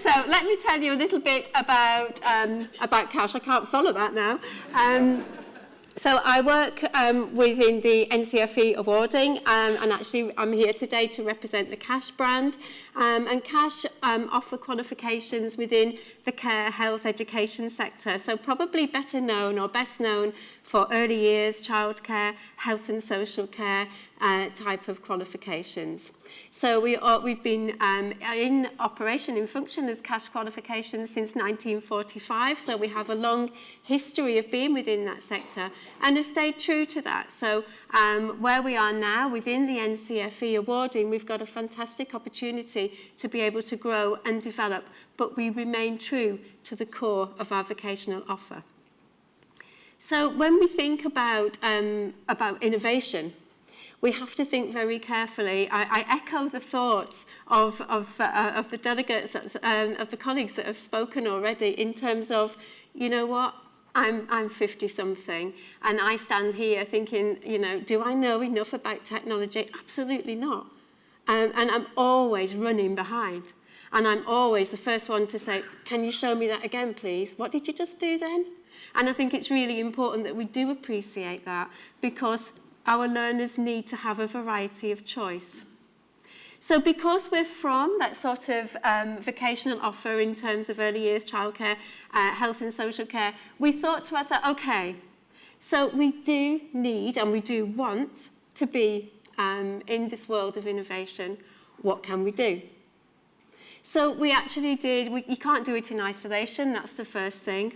So let me tell you a little bit about CACHE. I can't follow that now. So I work within the NCFE awarding, and actually I'm here today to represent the CACHE brand. And CACHE offer qualifications within the care, health, education sector. So probably better known or best known for early years, childcare, health and social care type of qualifications. So we've been in operation, in function as CACHE qualifications since 1945. So we have a long history of being within that sector and have stayed true to that. So where we are now within the NCFE awarding, we've got a fantastic opportunity to be able to grow and develop, but we remain true to the core of our vocational offer. So when we think about innovation, we have to think very carefully. I echo the thoughts of the delegates, of the colleagues that have spoken already in terms of, you know what, I'm 50-something, and I stand here thinking, you know, do I know enough about technology? Absolutely not. And I'm always running behind. And I'm always the first one to say, can you show me that again, please? What did you just do then? And I think it's really important that we do appreciate that, because our learners need to have a variety of choice. So because we're from that sort of vocational offer in terms of early years, childcare, health and social care, we thought to ourselves, okay, so we do need and we do want to be in this world of innovation. What can we do? So we actually did, you can't do it in isolation, that's the first thing.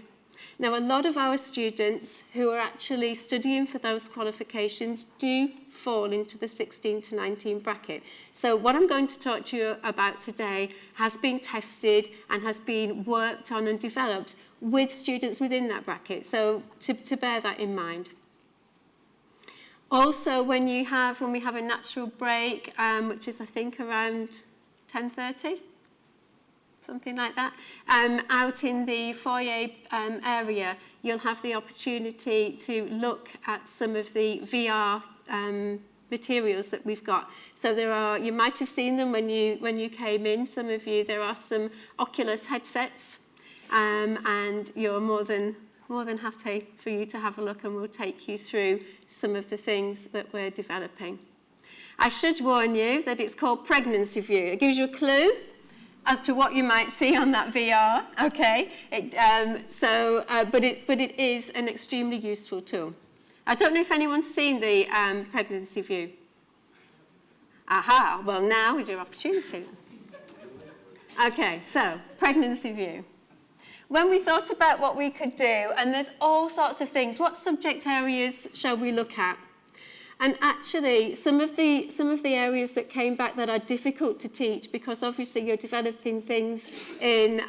Now, a lot of our students who are actually studying for those qualifications do fall into the 16 to 19 bracket. So what I'm going to talk to you about today has been tested and has been worked on and developed with students within that bracket, so to bear that in mind. Also, when we have a natural break, which is I think around 10:30, something like that, out in the foyer area, you'll have the opportunity to look at some of the VR materials that we've got. So there are, you might have seen them when you came in, some of you, there are some Oculus headsets, and you're more than happy for you to have a look, and we'll take you through some of the things that we're developing. I should warn you that it's called PregnancyVue. It gives you a clue as to what you might see on that VR, okay? But it is an extremely useful tool. I don't know if anyone's seen the PregnancyVue. Aha, well now is your opportunity. Okay, so PregnancyVue. When we thought about what we could do, and there's all sorts of things, what subject areas shall we look at? And actually, some of the areas that came back that are difficult to teach, because obviously you're developing things in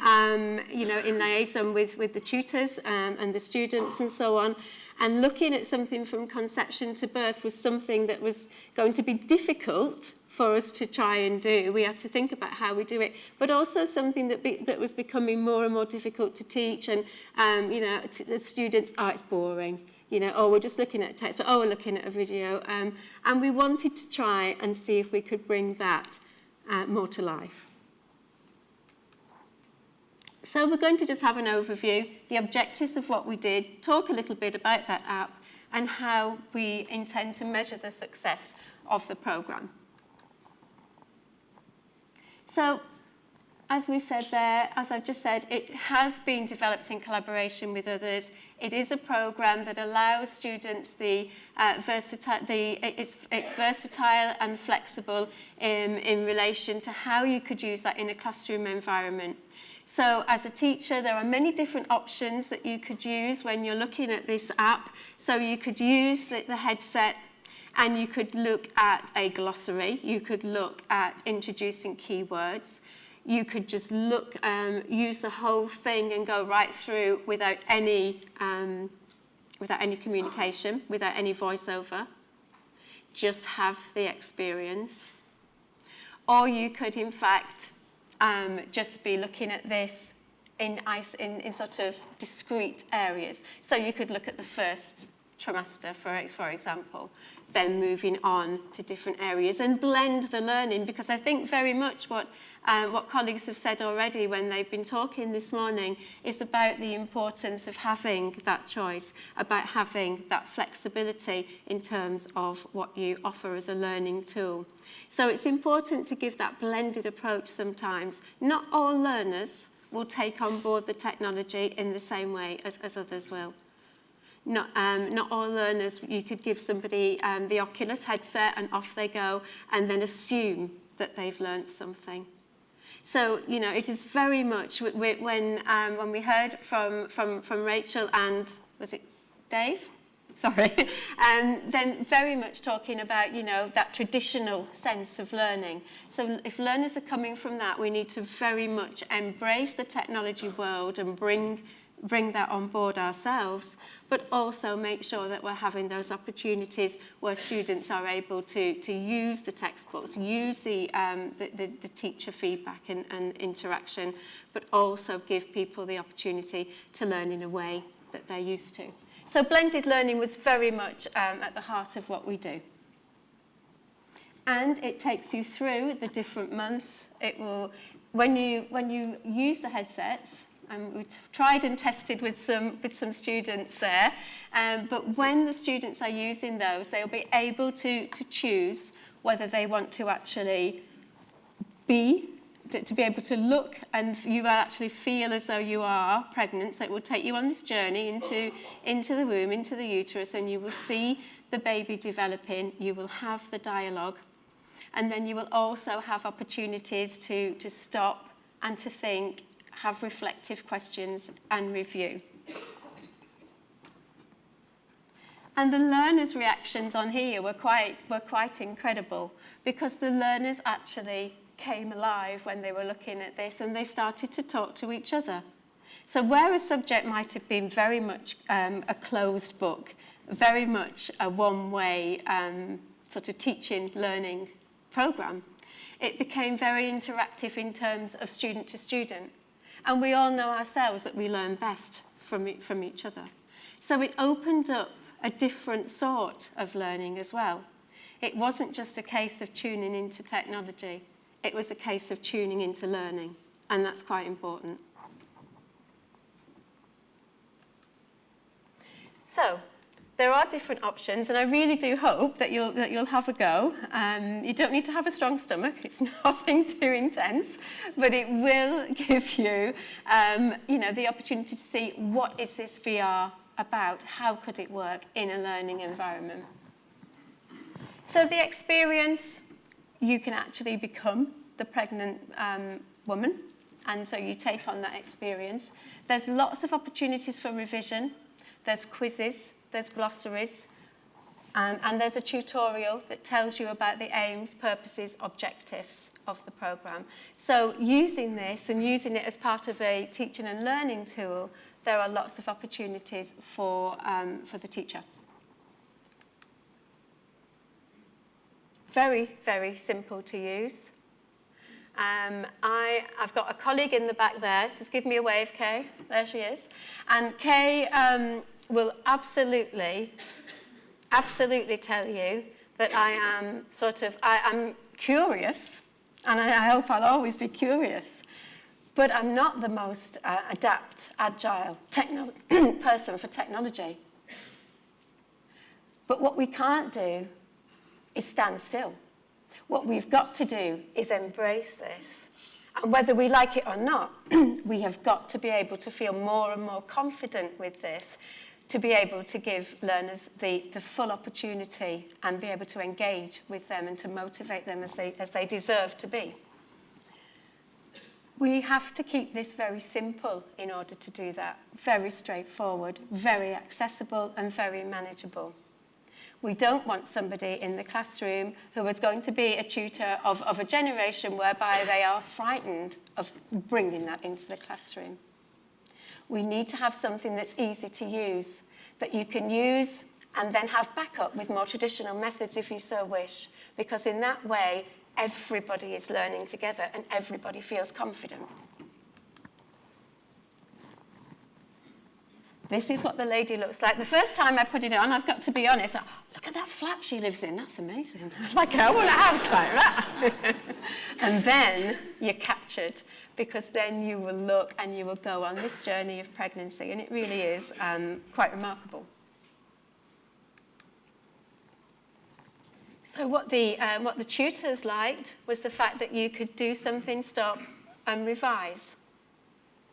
liaison with the tutors and the students and so on, and looking at something from conception to birth was something that was going to be difficult for us to try and do. We had to think about how we do it, but also something that was becoming more and more difficult to teach, and the students, it's boring. We're just looking at text, we're looking at a video. And we wanted to try and see if we could bring that more to life. So we're going to just have an overview, the objectives of what we did, talk a little bit about that app, and how we intend to measure the success of the program. So, as we said there, as I've just said, it has been developed in collaboration with others. It is a program that allows students it's versatile and flexible in relation to how you could use that in a classroom environment. So as a teacher, there are many different options that you could use when you're looking at this app. So you could use the headset, and you could look at a glossary. You could look at introducing keywords. You could just look, use the whole thing and go right through without any communication, without any voiceover. Just have the experience. Or you could, in fact, just be looking at this in sort of discrete areas. So you could look at the first trimester, for example. then moving on to different areas and blend the learning, because I think very much what colleagues have said already when they've been talking this morning is about the importance of having that choice, about having that flexibility in terms of what you offer as a learning tool. So it's important to give that blended approach sometimes. Not all learners will take on board the technology in the same way as others will. Not all learners, you could give somebody the Oculus headset and off they go and then assume that they've learnt something. So, you know, it is very much when we heard from Rachel and, was it Dave? Sorry. Then very much talking about, you know, that traditional sense of learning. So if learners are coming from that, we need to very much embrace the technology world and bring that on board ourselves, but also make sure that we're having those opportunities where students are able to use the textbooks, use the teacher feedback and interaction, but also give people the opportunity to learn in a way that they're used to. So blended learning was very much at the heart of what we do. And it takes you through the different months. It will, when you use the headsets, we tried and tested with some students there, but when the students are using those, they'll be able to choose whether they want to actually to be able to look and you actually feel as though you are pregnant. So it will take you on this journey into the womb, into the uterus, and you will see the baby developing. You will have the dialogue, and then you will also have opportunities to stop and to think, have reflective questions and review. And the learners' reactions on here were quite incredible, because the learners actually came alive when they were looking at this, and they started to talk to each other. So where a subject might have been very much a closed book, very much a one-way sort of teaching, learning program, it became very interactive in terms of student to student. And we all know ourselves that we learn best from each other. So it opened up a different sort of learning as well. It wasn't just a case of tuning into technology. It was a case of tuning into learning, and that's quite important. So there are different options, and I really do hope that you'll have a go. You don't need to have a strong stomach. It's nothing too intense, but it will give you, the opportunity to see what is this VR about? How could it work in a learning environment? So the experience, you can actually become the pregnant woman, and so you take on that experience. There's lots of opportunities for revision. There's quizzes. There's glossaries, and there's a tutorial that tells you about the aims, purposes, objectives of the program. So using this and using it as part of a teaching and learning tool, there are lots of opportunities for the teacher. Very, very simple to use. I've got a colleague in the back there. Just give me a wave, Kay. There she is. And Kay will absolutely tell you that I am curious, and I hope I'll always be curious, but I'm not the most agile person for technology. But what we can't do is stand still. What we've got to do is embrace this. And whether we like it or not, we have got to be able to feel more and more confident with this, to be able to give learners the full opportunity and be able to engage with them and to motivate them as they deserve to be. We have to keep this very simple in order to do that. Very straightforward, very accessible, and very manageable. We don't want somebody in the classroom who is going to be a tutor of a generation whereby they are frightened of bringing that into the classroom. We need to have something that's easy to use, that you can use and then have backup with more traditional methods if you so wish, because in that way, everybody is learning together and everybody feels confident. This is what the lady looks like. The first time I put it on, I've got to be honest, look at that flat she lives in. That's amazing. Like, I want a house like that. And then you're captured, because then you will look and you will go on this journey of pregnancy, and it really is quite remarkable. So what the tutors liked was the fact that you could do something, stop, and revise.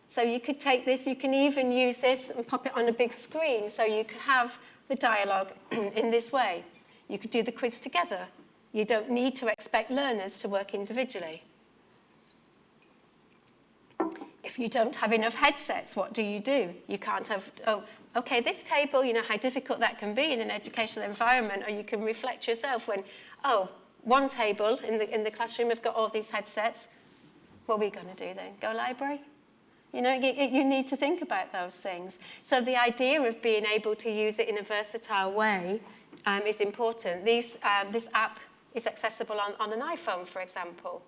So you could take this, you can even use this and pop it on a big screen, so you could have the dialogue in this way. You could do the quiz together. You don't need to expect learners to work individually. If you don't have enough headsets, what do? You can't have, okay, this table, you know how difficult that can be in an educational environment, or you can reflect yourself when, one table in the classroom have got all these headsets. What are we going to do then? Go library? You know, you need to think about those things. So the idea of being able to use it in a versatile way is important. This app is accessible on an iPhone, for example.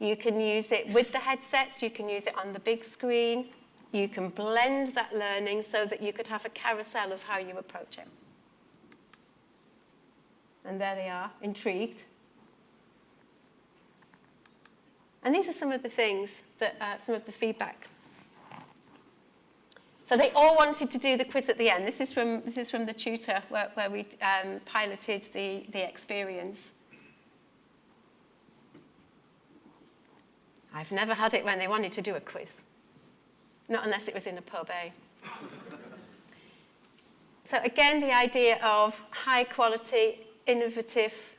You can use it with the headsets, you can use it on the big screen, you can blend that learning so that you could have a carousel of how you approach it. And there they are, intrigued. And these are some of the things that, some of the feedback. So they all wanted to do the quiz at the end. This is from the Tutor, where we piloted the experience. I've never had it when they wanted to do a quiz. Not unless it was in a pub, eh? So again, the idea of high quality, innovative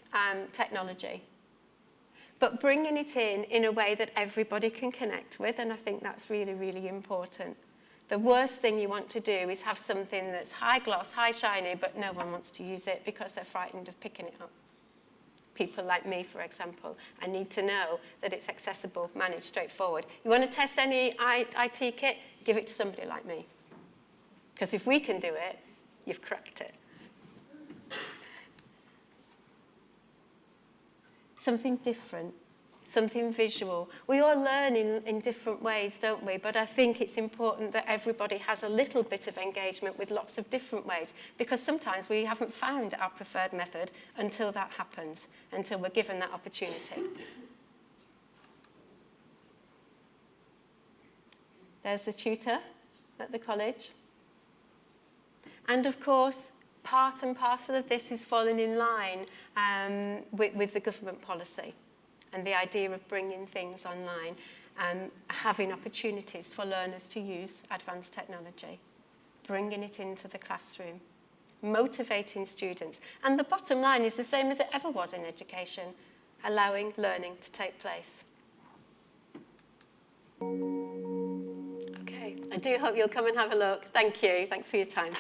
technology, but bringing it in a way that everybody can connect with, and I think that's really, really important. The worst thing you want to do is have something that's high gloss, high shiny, but no one wants to use it because they're frightened of picking it up. People like me, for example, I need to know that it's accessible, managed, straightforward. You want to test any IT kit? Give it to somebody like me. Because if we can do it, you've cracked it. Something different, something visual. We all learn in different ways, don't we? But I think it's important that everybody has a little bit of engagement with lots of different ways, because sometimes we haven't found our preferred method until that happens, until we're given that opportunity. There's the tutor at the college. And of course, part and parcel of this is falling in line with the government policy and the idea of bringing things online and having opportunities for learners to use advanced technology, bringing it into the classroom, motivating students. And the bottom line is the same as it ever was in education, allowing learning to take place. Okay, I do hope you'll come and have a look. Thank you. Thanks for your time.